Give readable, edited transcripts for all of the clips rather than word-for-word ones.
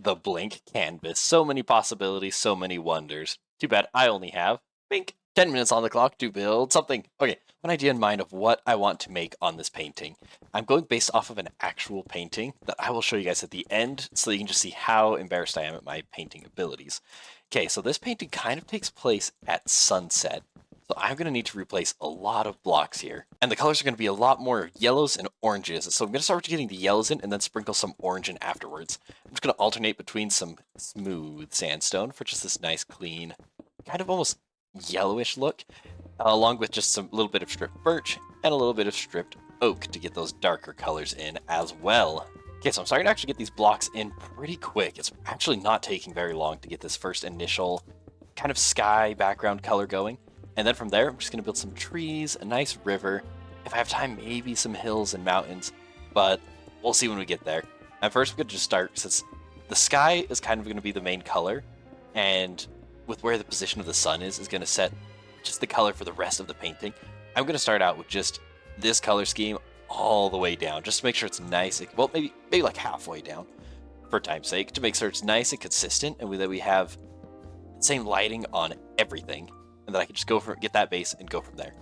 the blank canvas. So many possibilities, so many wonders. Too bad I only have, bink, 10 minutes on the clock to build something. Okay, one idea in mind of what I want to make on this painting. I'm going based off of an actual painting that I will show you guys at the end so that you can just see how embarrassed I am at my painting abilities. Okay, so this painting kind of takes place at sunset. So I'm going to need to replace a lot of blocks here. And the colors are going to be a lot more yellows and oranges. So I'm going to start getting the yellows in and then sprinkle some orange in afterwards. I'm just going to alternate between some smooth sandstone for just this nice clean, kind of almost yellowish look, along with just some little bit of stripped birch and a little bit of stripped oak to get those darker colors in as well. Okay, so I'm starting to actually get these blocks in pretty quick. It's actually not taking very long to get this first initial kind of sky background color going. And then from there, I'm just going to build some trees, a nice river. If I have time, maybe some hills and mountains, but we'll see when we get there. And first, we're going to just start, since the sky is kind of going to be the main color, and with where the position of the sun is going to set just the color for the rest of the painting. I'm going to start out with just this color scheme all the way down, just to make sure it's nice. Well, maybe like halfway down, for time's sake, to make sure it's nice and consistent, and that we have the same lighting on everything. And then I can just get that base and go from there.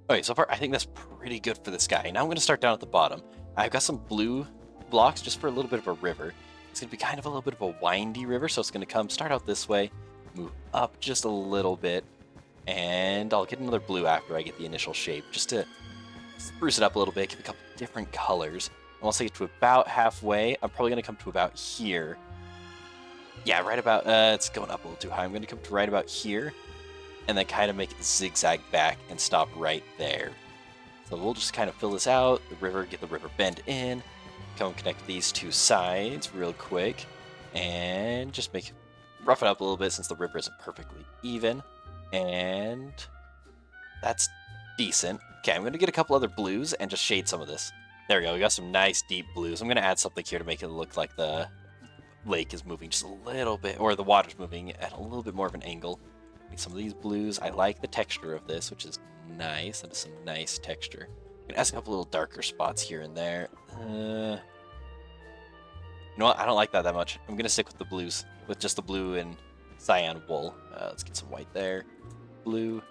Okay, so far I think that's pretty good for the sky. Now I'm going to start down at the bottom. I've got some blue blocks just for a little bit of a river. It's going to be kind of a little bit of a windy river, so it's going to start out this way, move up just a little bit, and I'll get another blue after I get the initial shape, just to spruce it up a little bit, give a couple different colors. And once I get to about halfway, I'm probably going to come to about here. Yeah, right about, it's going up a little too high. I'm going to come to right about here, and then kind of make it zigzag back and stop right there. So we'll just kind of fill this out, get the river bend in, come and connect these two sides real quick, and just rough it up a little bit since the river isn't perfectly even. And that's decent. Okay, I'm going to get a couple other blues and just shade some of this. There we go, we got some nice deep blues. I'm going to add something here to make it look like the lake is moving just a little bit, or the water's moving at a little bit more of an angle. Some of these blues, I like the texture of this, which is nice. That is some nice texture. I'm gonna add a couple little darker spots here and there. You know what? I don't like that much. I'm gonna stick with the blues, with just the blue and cyan wool. Let's get some white there. Blue,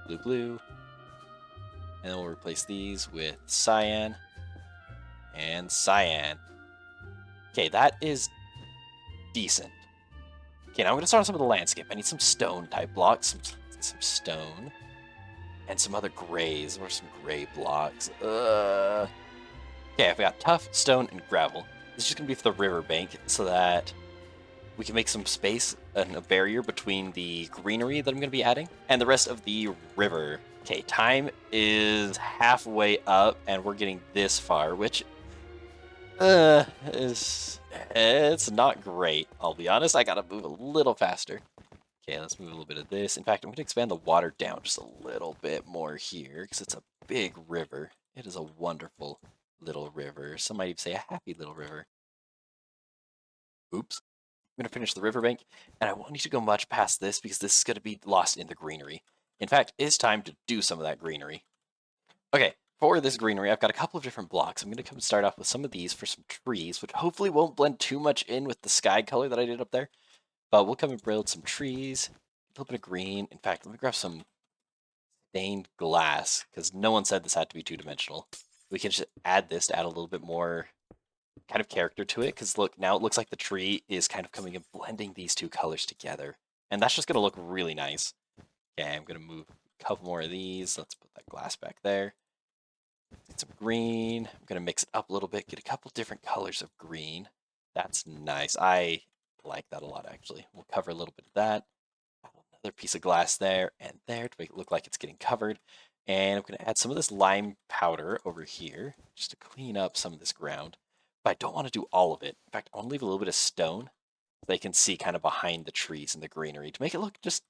blue, blue. And then we'll replace these with cyan and cyan. Okay, that is decent. Okay, now I'm going to start on some of the landscape. I need some stone type blocks, some stone, and some other grays, or some gray blocks. Okay, I've got tough, stone, and gravel. This is just going to be for the riverbank so that we can make some space and a barrier between the greenery that I'm going to be adding and the rest of the river. Okay, time is halfway up, and we're getting this far, which it's not great. I'll be honest, I gotta move a little faster. Okay, let's move a little bit of this. In fact, I'm gonna expand the water down just a little bit more here because it's a big river. It is a wonderful little river. Some might even say a happy little river. Oops. I'm gonna finish the riverbank, and I won't need to go much past this because this is gonna be lost in the greenery. In fact, it's time to do some of that greenery. Okay, for this greenery, I've got a couple of different blocks. I'm going to come start off with some of these for some trees, which hopefully won't blend too much in with the sky color that I did up there. But we'll come and build some trees, a little bit of green. In fact, let me grab some stained glass, because no one said this had to be two-dimensional. We can just add this to add a little bit more kind of character to it, because look, now it looks like the tree is kind of coming and blending these two colors together. And that's just going to look really nice. Okay, I'm going to move a couple more of these. Let's put that glass back there. Get some green. I'm going to mix it up a little bit, get a couple different colors of green. That's nice. I like that a lot, actually. We'll cover a little bit of that. Another piece of glass there and there to make it look like it's getting covered. And I'm going to add some of this lime powder over here just to clean up some of this ground. But I don't want to do all of it. In fact, I want to leave a little bit of stone so they can see kind of behind the trees and the greenery to make it look just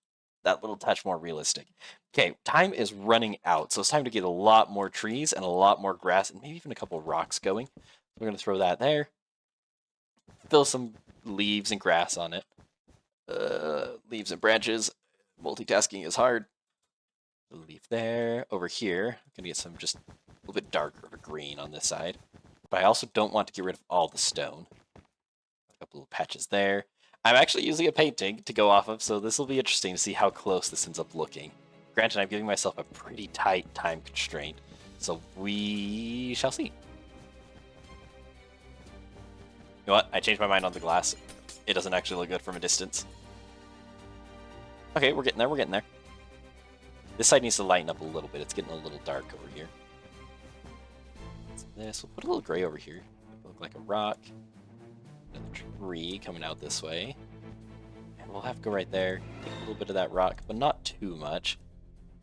that little touch more realistic. Okay, time is running out, so it's time to get a lot more trees and a lot more grass and maybe even a couple of rocks going. We're going to throw that there. Fill some leaves and grass on it. Leaves and branches. Multitasking is hard. A leaf there. Over here, I'm going to get some just a little bit darker of a green on this side. but I also don't want to get rid of all the stone. A couple of patches there. I'm actually using a painting to go off of, so this will be interesting to see how close this ends up looking. Granted, I'm giving myself a pretty tight time constraint, so we shall see. You know what? I changed my mind on the glass. It doesn't actually look good from a distance. Okay, we're getting there, we're getting there. This side needs to lighten up a little bit. It's getting a little dark over here. So this, we'll put a little gray over here. It'll look like a rock. Another tree coming out this way. And we'll have to go right there. Take a little bit of that rock, but not too much.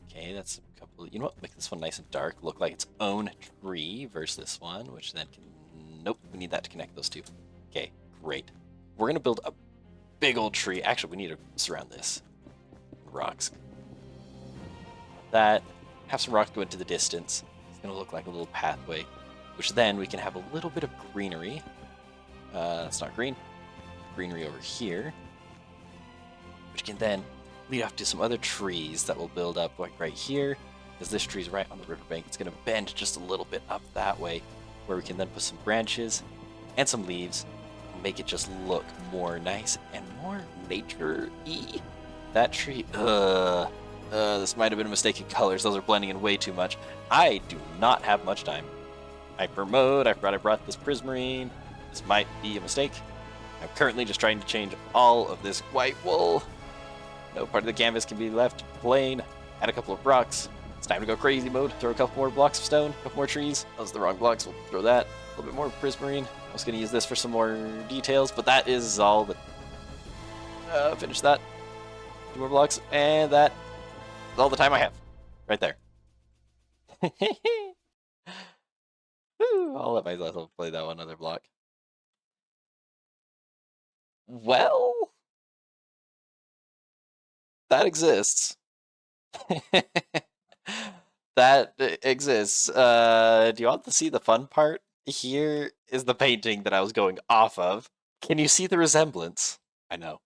Okay, that's a couple of, you know what? Make this one nice and dark. Look like its own tree versus this one, which then can, nope, we need that to connect those two. Okay, great. We're gonna build a big old tree. Actually, we need to surround this. Rocks. That, have some rocks go into the distance. It's gonna look like a little pathway, which then we can have a little bit of greenery. That's not green. Greenery over here, which can then lead off to some other trees that will build up like right here. Because this tree's right on the riverbank, it's gonna bend just a little bit up that way, where we can then put some branches and some leaves and make it just look more nice and more nature-y. That tree, this might have been a mistake in colors. Those are blending in way too much. I do not have much time. Hyper mode, I forgot I brought this prismarine. This might be a mistake. I'm currently just trying to change all of this white wool. No part of the canvas can be left plain. Add a couple of rocks. It's time to go crazy mode. Throw a couple more blocks of stone, a couple more trees. Those are the wrong blocks. We'll throw that. A little bit more prismarine. I was going to use this for some more details, but that is all that. Finish that. 2 more blocks, and that is all the time I have. Right there. Woo, I'll let myself play that one other block. Well, that exists. That exists. Do you want to see the fun part? Here is the painting that I was going off of. Can you see the resemblance? I know.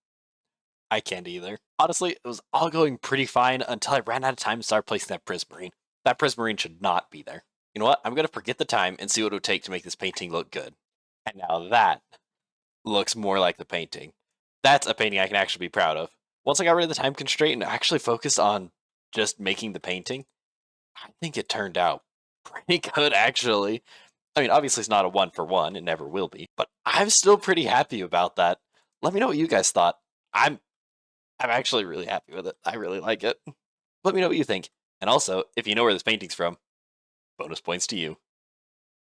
I can't either. Honestly, it was all going pretty fine until I ran out of time to start placing that prismarine. That prismarine should not be there. You know what? I'm going to forget the time and see what it would take to make this painting look good. And now that looks more like the painting. That's a painting I can actually be proud of. Once I got rid of the time constraint and actually focused on just making the painting, I think it turned out pretty good, actually. I mean, obviously it's not a 1-for-1, it never will be, but I'm still pretty happy about that. Let me know what you guys thought. I'm actually really happy with it. I really like it. Let me know what you think. And also, if you know where this painting's from, bonus points to you.